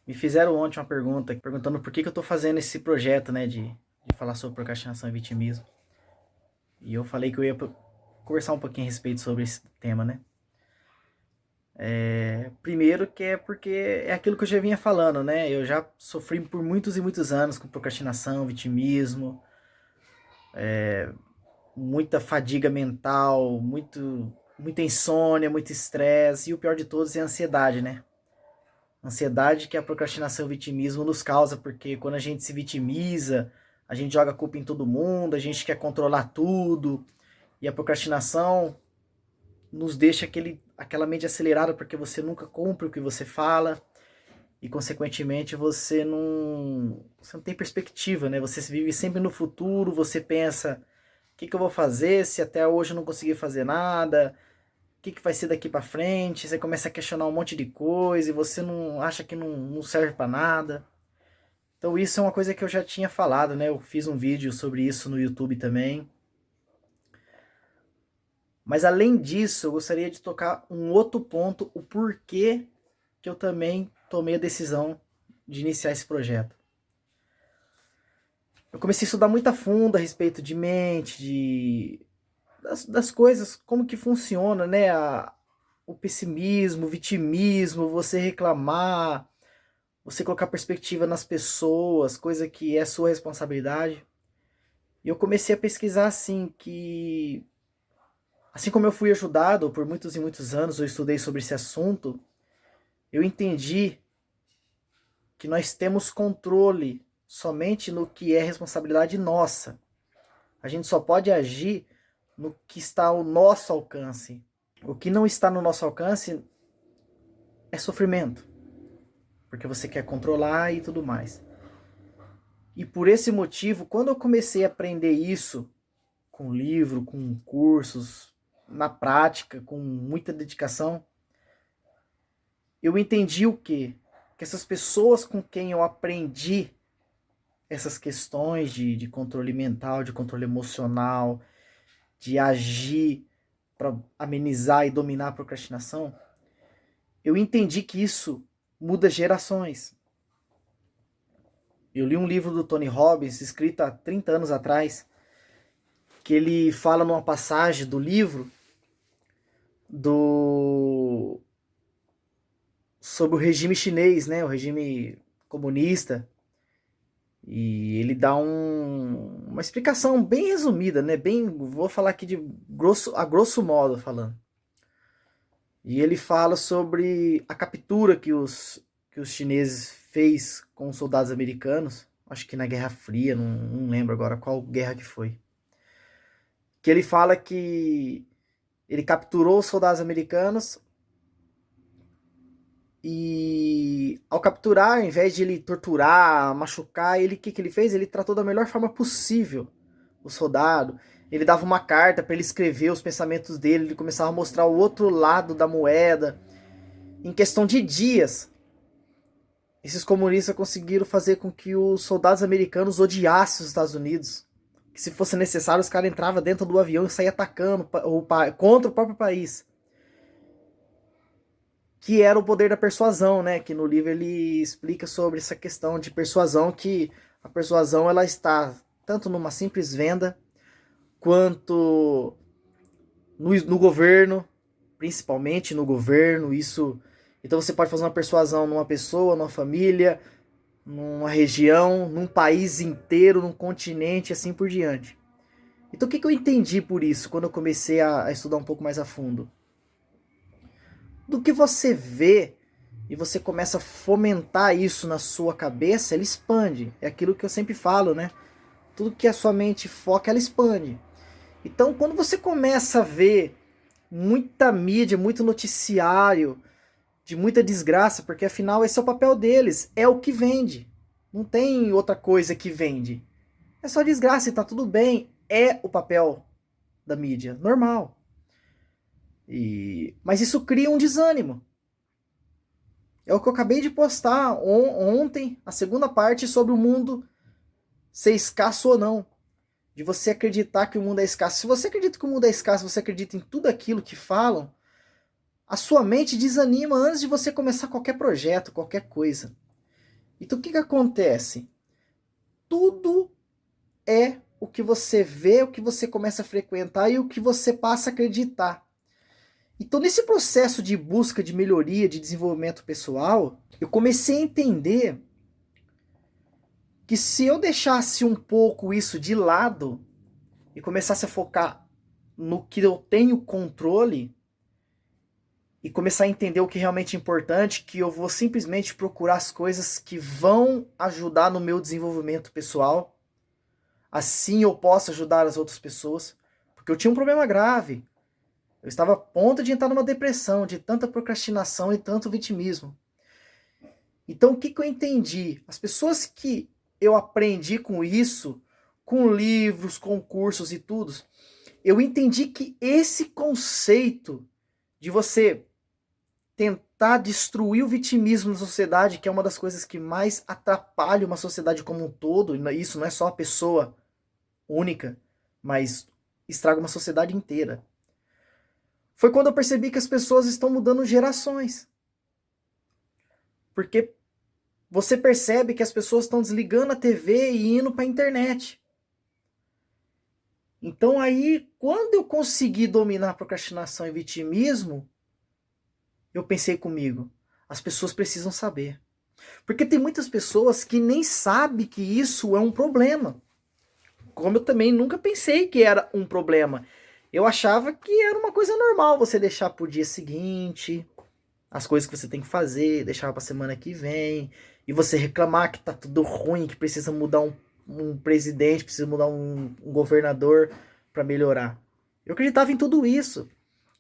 Me fizeram ontem uma pergunta, perguntando por que eu tô fazendo esse projeto, né, de falar sobre procrastinação e vitimismo. E eu falei que eu ia conversar um pouquinho a respeito sobre esse tema, né. Primeiro que é porque é aquilo que eu já vinha falando, né, eu já sofri por muitos e muitos anos com procrastinação, vitimismo, muita fadiga mental, muita insônia, muito estresse, e o pior de todos é a ansiedade, né. Ansiedade que a procrastinação e o vitimismo nos causa, porque quando a gente se vitimiza, a gente joga a culpa em todo mundo, a gente quer controlar tudo, e a procrastinação nos deixa aquela mente acelerada porque você nunca cumpre o que você fala, e consequentemente você não tem perspectiva, né? Você vive sempre no futuro, você pensa, o que eu vou fazer se até hoje eu não consegui fazer nada? O que vai ser daqui para frente? Você começa a questionar um monte de coisa e você não acha que não serve para nada. Então isso é uma coisa que eu já tinha falado, né? Eu fiz um vídeo sobre isso no YouTube também. Mas além disso, eu gostaria de tocar um outro ponto, o porquê que eu também tomei a decisão de iniciar esse projeto. Eu comecei a estudar muito a fundo a respeito de mente, das coisas, como que funciona, né? O pessimismo, o vitimismo, você reclamar, você colocar perspectiva nas pessoas, coisa que é sua responsabilidade. E eu comecei a pesquisar assim, que assim como eu fui ajudado por muitos e muitos anos, eu estudei sobre esse assunto, eu entendi que nós temos controle somente no que é responsabilidade nossa. A gente só pode agir no que está ao nosso alcance. O que não está no nosso alcance é sofrimento, porque você quer controlar e tudo mais. E por esse motivo, quando eu comecei a aprender isso com livro, com cursos, na prática, com muita dedicação, eu entendi o quê? Que essas pessoas com quem eu aprendi essas questões de controle mental, de controle emocional, de agir para amenizar e dominar a procrastinação, eu entendi que isso muda gerações. Eu li um livro do Tony Robbins, escrito há 30 anos atrás, que ele fala numa passagem do livro do sobre o regime chinês, né, o regime comunista, e ele dá uma explicação bem resumida, né, bem, vou falar aqui a grosso modo falando. E ele fala sobre a captura que os chineses fez com os soldados americanos, acho que na Guerra Fria, não lembro agora qual guerra que foi. Que ele fala que ele capturou os soldados americanos e ao capturar, ao invés de ele torturar, machucar, ele, o que ele fez? Ele tratou da melhor forma possível o soldado. Ele dava uma carta para ele escrever os pensamentos dele, ele começava a mostrar o outro lado da moeda. Em questão de dias, esses comunistas conseguiram fazer com que os soldados americanos odiassem os Estados Unidos. Que se fosse necessário, os caras entravam dentro do avião e saíam atacando contra o próprio país. Que era o poder da persuasão, né? Que no livro ele explica sobre essa questão de persuasão, que a persuasão ela está tanto numa simples venda, quanto no governo, principalmente no governo, isso. Então você pode fazer uma persuasão numa pessoa, numa família, numa região, num país inteiro, num continente, assim por diante. Então o que eu entendi por isso, quando eu comecei a estudar um pouco mais a fundo? Do que você vê e você começa a fomentar isso na sua cabeça, ela expande. É aquilo que eu sempre falo, né? Tudo que a sua mente foca, ela expande. Então, quando você começa a ver muita mídia, muito noticiário, de muita desgraça, porque afinal esse é o papel deles, é o que vende. Não tem outra coisa que vende. É só desgraça e tá tudo bem. É o papel da mídia, normal. Mas isso cria um desânimo. É o que eu acabei de postar ontem, a segunda parte sobre o mundo ser escasso ou não. De você acreditar que o mundo é escasso. Se você acredita que o mundo é escasso, você acredita em tudo aquilo que falam, a sua mente desanima antes de você começar qualquer projeto, qualquer coisa. Então o que acontece? Tudo é o que você vê, o que você começa a frequentar e o que você passa a acreditar. Então, nesse processo de busca de melhoria, de desenvolvimento pessoal, eu comecei a entender que se eu deixasse um pouco isso de lado e começasse a focar no que eu tenho controle e começar a entender o que realmente é importante, que eu vou simplesmente procurar as coisas que vão ajudar no meu desenvolvimento pessoal, assim eu posso ajudar as outras pessoas, porque eu tinha um problema grave. Eu estava a ponto de entrar numa depressão, de tanta procrastinação e tanto vitimismo. Então, o que eu entendi? As pessoas que eu aprendi com isso, com livros, com cursos e tudo, eu entendi que esse conceito de você tentar destruir o vitimismo na sociedade, que é uma das coisas que mais atrapalha uma sociedade como um todo, e isso não é só a pessoa única, mas estraga uma sociedade inteira. Foi quando eu percebi que as pessoas estão mudando gerações. Porque você percebe que as pessoas estão desligando a TV e indo para a internet. Então aí, quando eu consegui dominar a procrastinação e vitimismo, eu pensei comigo, as pessoas precisam saber. Porque tem muitas pessoas que nem sabem que isso é um problema. Como eu também nunca pensei que era um problema. Eu achava que era uma coisa normal você deixar pro dia seguinte, as coisas que você tem que fazer, deixar pra semana que vem, e você reclamar que tá tudo ruim, que precisa mudar um presidente, precisa mudar um governador para melhorar. Eu acreditava em tudo isso.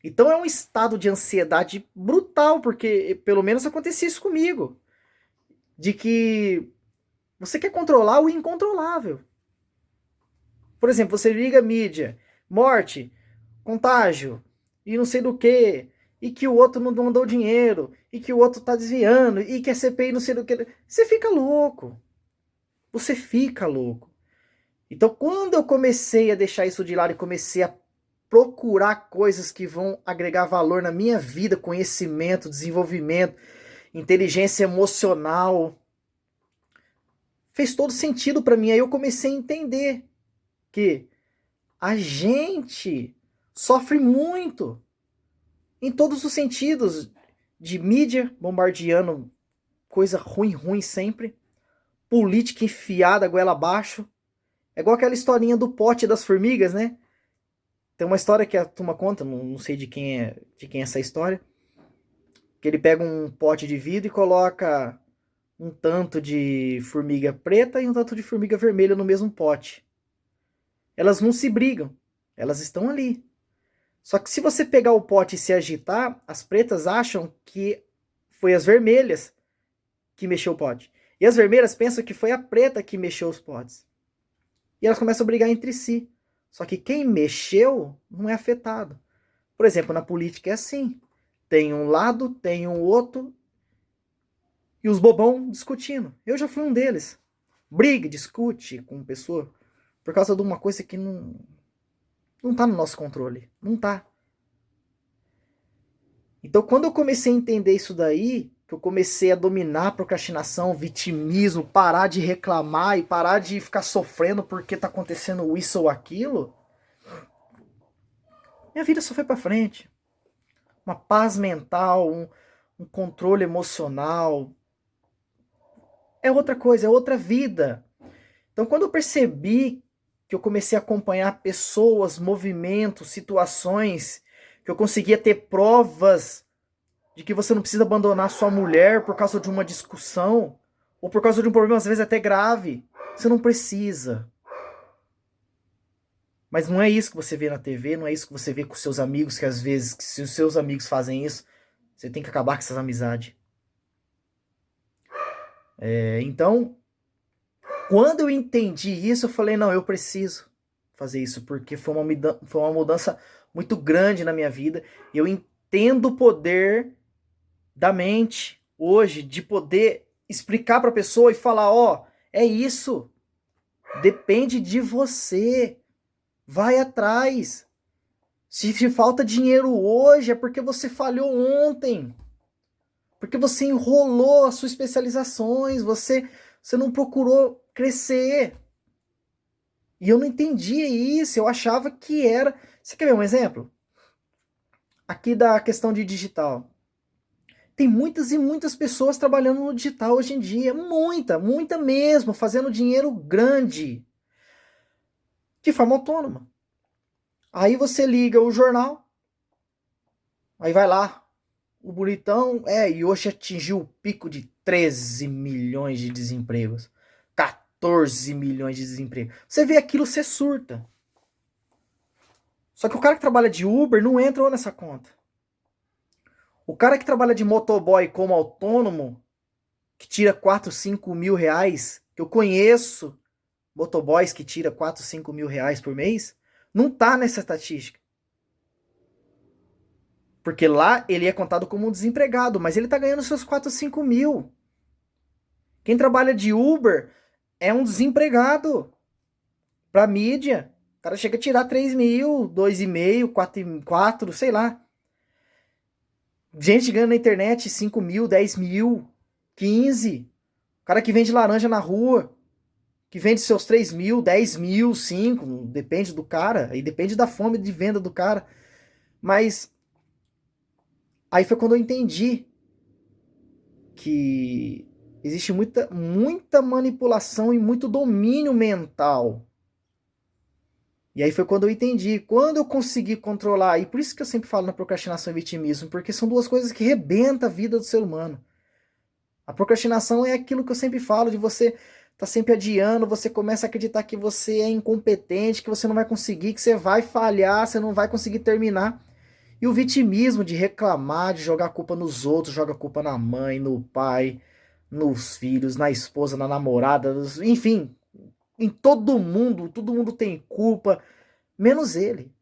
Então é um estado de ansiedade brutal, porque pelo menos acontecia isso comigo. De que você quer controlar o incontrolável. Por exemplo, você liga a mídia, morte, contágio, e não sei do que, e que o outro não mandou dinheiro, e que o outro tá desviando, e que a CPI não sei do que. Você fica louco. Você fica louco. Então, quando eu comecei a deixar isso de lado e comecei a procurar coisas que vão agregar valor na minha vida, conhecimento, desenvolvimento, inteligência emocional, fez todo sentido para mim. Aí eu comecei a entender que a gente sofre muito em todos os sentidos, de mídia bombardeando coisa ruim sempre, política enfiada goela abaixo. É igual aquela historinha do pote das formigas, né? Tem uma história que a turma conta, não sei de quem é essa história, que ele pega um pote de vidro e coloca um tanto de formiga preta e um tanto de formiga vermelha no mesmo pote. Elas não se brigam, elas estão ali. Só que se você pegar o pote e se agitar, as pretas acham que foi as vermelhas que mexeu o pote. E as vermelhas pensam que foi a preta que mexeu os potes. E elas começam a brigar entre si. Só que quem mexeu não é afetado. Por exemplo, na política é assim. Tem um lado, tem um outro, e os bobão discutindo. Eu já fui um deles. Briga, discute com pessoa por causa de uma coisa que não tá no nosso controle. Não tá. Então, quando eu comecei a entender isso daí, que eu comecei a dominar a procrastinação, vitimismo, parar de reclamar e parar de ficar sofrendo porque tá acontecendo isso ou aquilo, minha vida só foi pra frente. Uma paz mental, um controle emocional. É outra coisa, é outra vida. Então, quando eu percebi que eu comecei a acompanhar pessoas, movimentos, situações, que eu conseguia ter provas de que você não precisa abandonar sua mulher por causa de uma discussão, ou por causa de um problema, às vezes até grave. Você não precisa. Mas não é isso que você vê na TV, não é isso que você vê com seus amigos, que às vezes, se os seus amigos fazem isso, você tem que acabar com essas amizades. Então, quando eu entendi isso, eu falei, não, eu preciso fazer isso, porque foi uma mudança muito grande na minha vida. Eu entendo o poder da mente hoje, de poder explicar para a pessoa e falar, ó, é isso, depende de você, vai atrás. Se falta dinheiro hoje é porque você falhou ontem. Porque você enrolou as suas especializações, você não procurou crescer. E eu não entendia isso, eu achava que era... Você quer ver um exemplo? Aqui da questão de digital. Tem muitas e muitas pessoas trabalhando no digital hoje em dia. Muita mesmo, fazendo dinheiro grande. De forma autônoma. Aí você liga o jornal, aí vai lá, o bonitão, e hoje atingiu o pico de 13 milhões de desempregos. 14 milhões de desempregos. Você vê aquilo, você surta. Só que o cara que trabalha de Uber não entra nessa conta. O cara que trabalha de motoboy como autônomo, que tira 4, 5 mil reais, que eu conheço motoboys que tira 4, 5 mil reais por mês, não tá nessa estatística. Porque lá ele é contado como um desempregado, mas ele tá ganhando seus 4, 5 mil. Quem trabalha de Uber é um desempregado. Pra mídia, o cara chega a tirar 3 mil, 2,5, 4, sei lá. Gente ganhando na internet 5 mil, 10 mil, 15. O cara que vende laranja na rua, que vende seus 3 mil, 10 mil, 5, depende do cara, e depende da fome de venda do cara. Mas aí foi quando eu entendi que existe muita manipulação e muito domínio mental. E aí foi quando eu entendi, quando eu consegui controlar, e por isso que eu sempre falo na procrastinação e vitimismo, porque são duas coisas que rebentam a vida do ser humano. A procrastinação é aquilo que eu sempre falo, de você tá sempre adiando, você começa a acreditar que você é incompetente, que você não vai conseguir, que você vai falhar, você não vai conseguir terminar. E o vitimismo de reclamar, de jogar a culpa nos outros, joga a culpa na mãe, no pai, nos filhos, na esposa, na namorada, enfim, em todo mundo tem culpa, menos ele.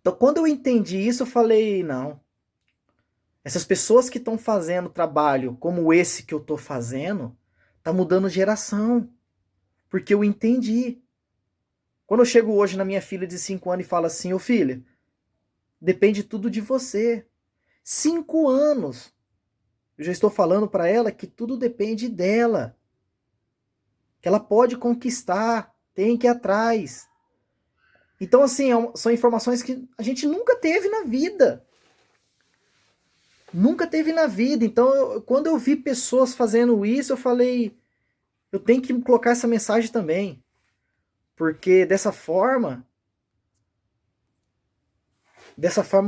Então, quando eu entendi isso, eu falei, não, essas pessoas que estão fazendo trabalho como esse que eu estou fazendo, tá mudando geração, porque eu entendi. Quando eu chego hoje na minha filha de 5 anos e falo assim, ô filha, depende tudo de você. 5 anos. Eu já estou falando para ela que tudo depende dela. Que ela pode conquistar, tem que ir atrás. Então, assim, são informações que a gente nunca teve na vida. Nunca teve na vida. Então, quando eu vi pessoas fazendo isso, eu falei, eu tenho que colocar essa mensagem também. Porque dessa forma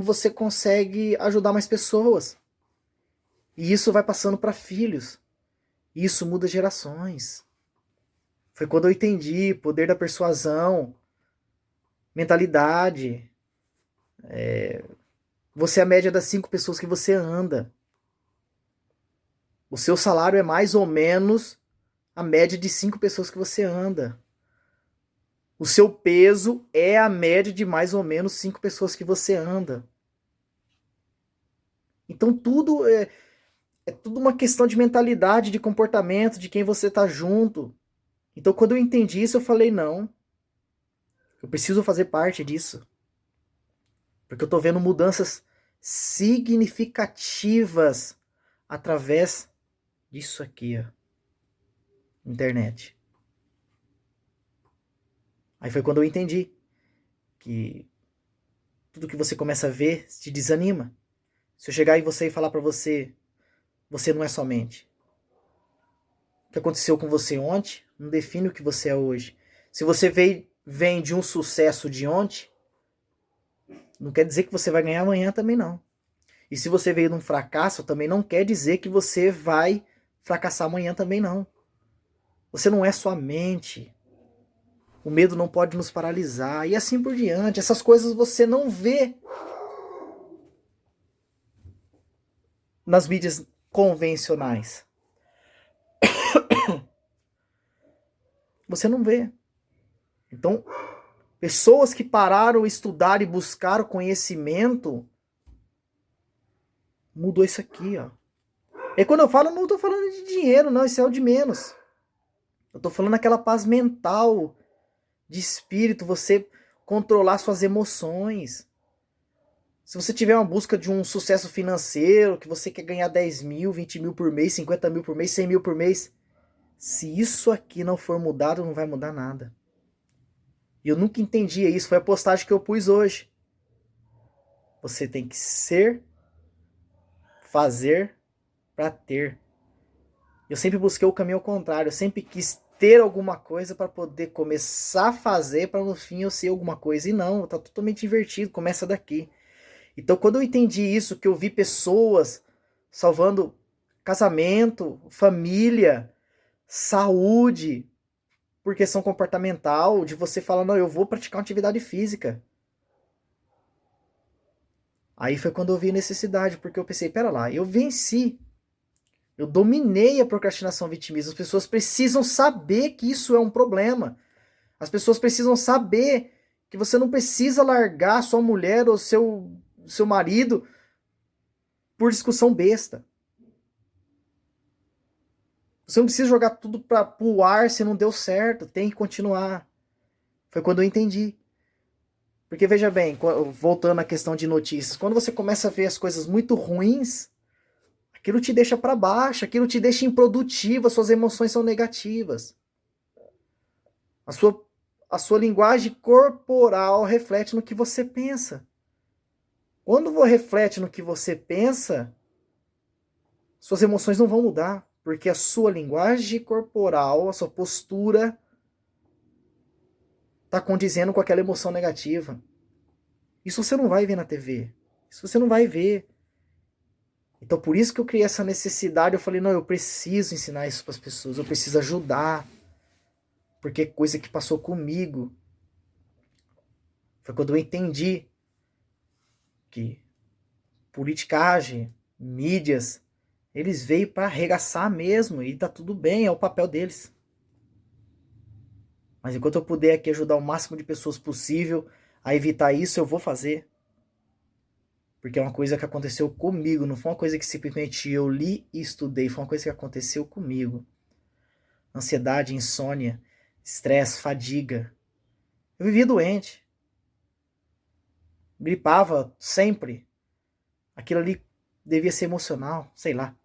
você consegue ajudar mais pessoas. E isso vai passando para filhos. E isso muda gerações. Foi quando eu entendi poder da persuasão, mentalidade. Você é a média das 5 pessoas que você anda. O seu salário é mais ou menos a média de 5 pessoas que você anda. O seu peso é a média de mais ou menos 5 pessoas que você anda. Então tudo é tudo uma questão de mentalidade, de comportamento, de quem você tá junto. Então quando eu entendi isso, eu falei, não, eu preciso fazer parte disso. Porque eu tô vendo mudanças significativas através disso aqui, ó. Internet. Aí foi quando eu entendi que tudo que você começa a ver te desanima. Se eu chegar em você e falar pra você, você não é somente. O que aconteceu com você ontem não define o que você é hoje. Se você vem de um sucesso de ontem, não quer dizer que você vai ganhar amanhã também não. E se você veio de um fracasso, também não quer dizer que você vai fracassar amanhã também não. Você não é sua mente. O medo não pode nos paralisar e assim por diante. Essas coisas você não vê nas mídias convencionais. Você não vê. Então, pessoas que pararam, estudar e buscar o conhecimento, mudou isso aqui, ó. E quando eu falo, não estou falando de dinheiro, não, isso é o de menos. Eu estou falando daquela paz mental, de espírito, você controlar suas emoções. Se você tiver uma busca de um sucesso financeiro, que você quer ganhar 10 mil, 20 mil por mês, 50 mil por mês, 100 mil por mês, se isso aqui não for mudado, não vai mudar nada. E eu nunca entendia isso, foi a postagem que eu pus hoje. Você tem que ser, fazer para ter. Eu sempre busquei o caminho ao contrário, eu sempre quis ter alguma coisa para poder começar a fazer para no fim eu ser alguma coisa. E não, tá totalmente invertido, começa daqui. Então quando eu entendi isso, que eu vi pessoas salvando casamento, família, saúde, por questão comportamental, de você falar, não, eu vou praticar uma atividade física. Aí foi quando eu vi a necessidade, porque eu pensei, pera lá, eu venci. Eu dominei a procrastinação vitimista. As pessoas precisam saber que isso é um problema. As pessoas precisam saber que você não precisa largar sua mulher ou seu marido por discussão besta. Você não precisa jogar tudo para o ar se não deu certo. Tem que continuar. Foi quando eu entendi. Porque veja bem, voltando à questão de notícias, quando você começa a ver as coisas muito ruins, aquilo te deixa para baixo, aquilo te deixa improdutivo, as suas emoções são negativas. A sua linguagem corporal reflete no que você pensa. Quando você reflete no que você pensa, suas emoções não vão mudar, porque a sua linguagem corporal, a sua postura, está condizendo com aquela emoção negativa. Isso você não vai ver na TV. Isso você não vai ver. Então por isso que eu criei essa necessidade. Eu falei, não, eu preciso ensinar isso para as pessoas. Eu preciso ajudar. Porque é coisa que passou comigo. Foi quando eu entendi que politicagem, mídias, eles veio para arregaçar mesmo. E tá tudo bem, é o papel deles. Mas enquanto eu puder aqui ajudar o máximo de pessoas possível a evitar isso, eu vou fazer. Porque é uma coisa que aconteceu comigo, não foi uma coisa que simplesmente eu li e estudei, foi uma coisa que aconteceu comigo. Ansiedade, insônia, estresse, fadiga. Eu vivia doente. Gripava sempre. Aquilo ali devia ser emocional, sei lá.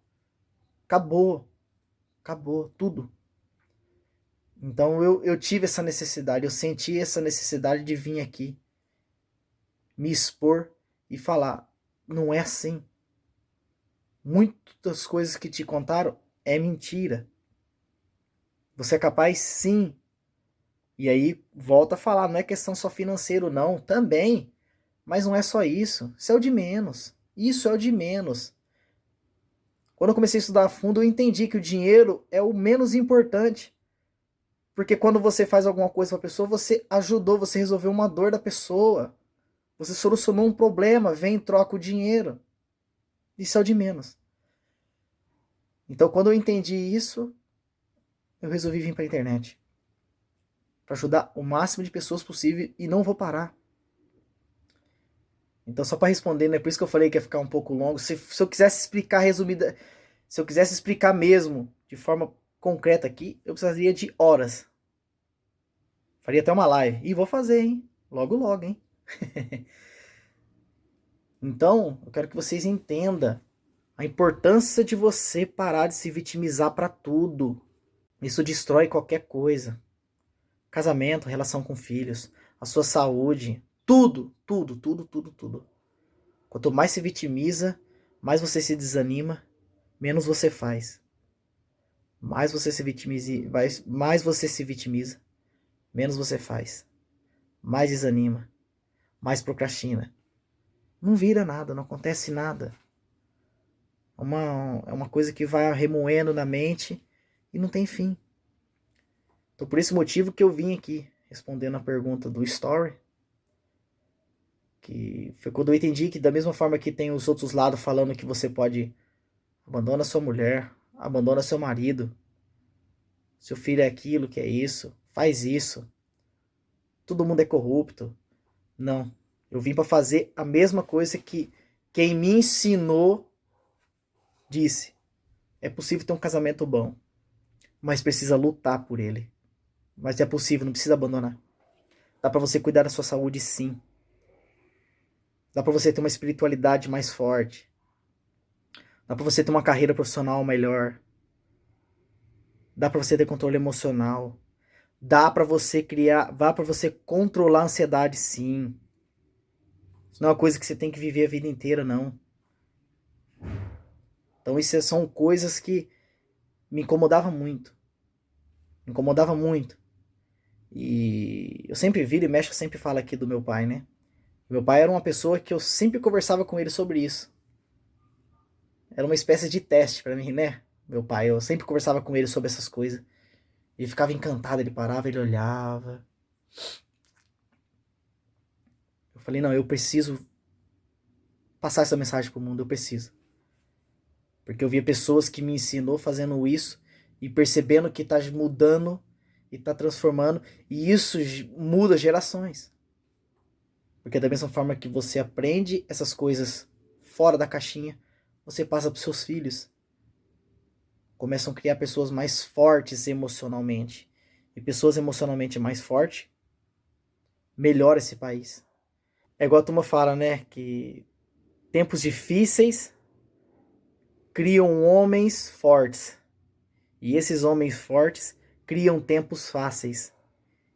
Acabou. Acabou tudo. Então eu tive essa necessidade, eu senti essa necessidade de vir aqui, me expor e falar, não é assim. Muitas coisas que te contaram é mentira. Você é capaz sim. E aí volta a falar, não é questão só financeiro não, também. Mas não é só isso. Isso é o de menos. Isso é o de menos. Quando eu comecei a estudar a fundo, eu entendi que o dinheiro é o menos importante. Porque quando você faz alguma coisa para a pessoa, você ajudou, você resolveu uma dor da pessoa. Você solucionou um problema, vem e troca o dinheiro. Isso é o de menos. Então, quando eu entendi isso, eu resolvi vir para a internet. Para ajudar o máximo de pessoas possível e não vou parar. Então, só para responder, né? Por isso que eu falei que ia ficar um pouco longo. Se eu quisesse explicar resumida, se eu quisesse explicar mesmo de forma concreta aqui, eu precisaria de horas. Faria até uma live. E vou fazer, hein? Logo, logo, hein? Então, eu quero que vocês entendam a importância de você parar de se vitimizar para tudo. Isso destrói qualquer coisa. Casamento, relação com filhos, a sua saúde, tudo, tudo, tudo, tudo, tudo. Quanto mais se vitimiza, mais você se desanima, menos você faz. Mais você se vitimiza, mais você se vitimiza, menos você faz. Mais desanima, mais procrastina. Não vira nada, não acontece nada. É uma coisa que vai remoendo na mente e não tem fim. Então por esse motivo que eu vim aqui respondendo a pergunta do Story, que foi quando eu entendi que da mesma forma que tem os outros lados falando que você pode abandona sua mulher, abandona seu marido, seu filho é aquilo, que é isso, faz isso, todo mundo é corrupto. Não, eu vim para fazer a mesma coisa que quem me ensinou disse. É possível ter um casamento bom, mas precisa lutar por ele. Mas é possível, não precisa abandonar. Dá para você cuidar da sua saúde sim. Dá para você ter uma espiritualidade mais forte. Dá para você ter uma carreira profissional melhor. Dá para você ter controle emocional. Dá para você controlar a ansiedade, sim. Isso não é uma coisa que você tem que viver a vida inteira, não. Então isso são coisas que me incomodavam muito. Me incomodava muito. E eu sempre viro e mexo, eu sempre falo aqui do meu pai, né? Meu pai era uma pessoa que eu sempre conversava com ele sobre isso. Era uma espécie de teste para mim, né? Meu pai, eu sempre conversava com ele sobre essas coisas. Ele ficava encantado, ele parava, ele olhava. Eu falei, não, eu preciso passar essa mensagem pro mundo, eu preciso. Porque eu via pessoas que me ensinou fazendo isso e percebendo que tá mudando e tá transformando. E isso muda gerações. Porque da mesma forma que você aprende essas coisas fora da caixinha, você passa para os seus filhos. Começam a criar pessoas mais fortes emocionalmente. E pessoas emocionalmente mais fortes, melhora esse país. É igual a turma fala, né? Que tempos difíceis criam homens fortes. E esses homens fortes criam tempos fáceis.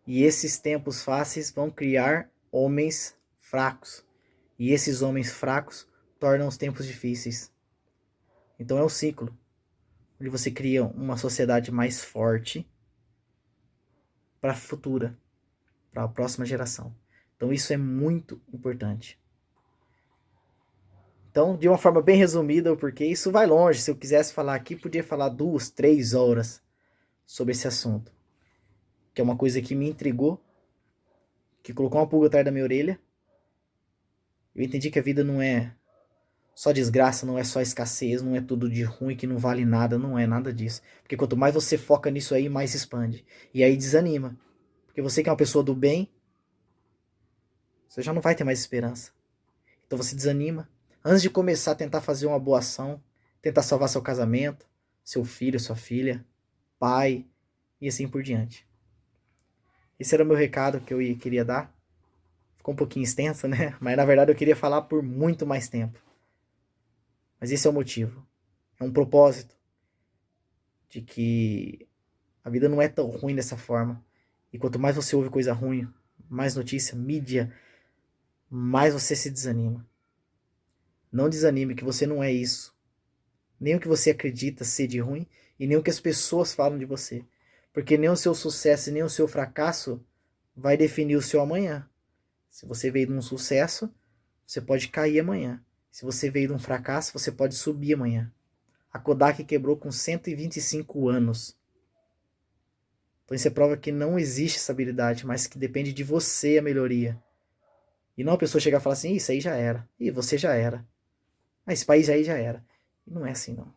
E esses tempos fáceis vão criar homens fracos. E esses homens fracos tornam os tempos difíceis. Então é um ciclo, onde você cria uma sociedade mais forte para a futura, para a próxima geração. Então isso é muito importante. Então, de uma forma bem resumida, porque isso vai longe. Se eu quisesse falar aqui, podia falar 2, 3 horas sobre esse assunto. Que é uma coisa que me intrigou, que colocou uma pulga atrás da minha orelha. Eu entendi que a vida não é só desgraça, não é só escassez, não é tudo de ruim que não vale nada, não é nada disso. Porque quanto mais você foca nisso aí, mais expande. E aí desanima. Porque você que é uma pessoa do bem, você já não vai ter mais esperança. Então você desanima. Antes de começar a tentar fazer uma boa ação, tentar salvar seu casamento, seu filho, sua filha, pai, e assim por diante. Esse era o meu recado que eu queria dar. Ficou um pouquinho extenso, né? Mas na verdade eu queria falar por muito mais tempo. Mas esse é o motivo. É um propósito de que a vida não é tão ruim dessa forma. E quanto mais você ouve coisa ruim, mais notícia, mídia, mais você se desanima. Não desanime, que você não é isso. Nem o que você acredita ser de ruim e nem o que as pessoas falam de você. Porque nem o seu sucesso e nem o seu fracasso vai definir o seu amanhã. Se você veio de um sucesso, você pode cair amanhã. Se você veio de um fracasso, você pode subir amanhã. A Kodak quebrou com 125 anos. Então isso é prova que não existe essa habilidade, mas que depende de você a melhoria. E não a pessoa chegar e falar assim, isso aí já era. E você já era. Ah, esse país aí já era. E não é assim não.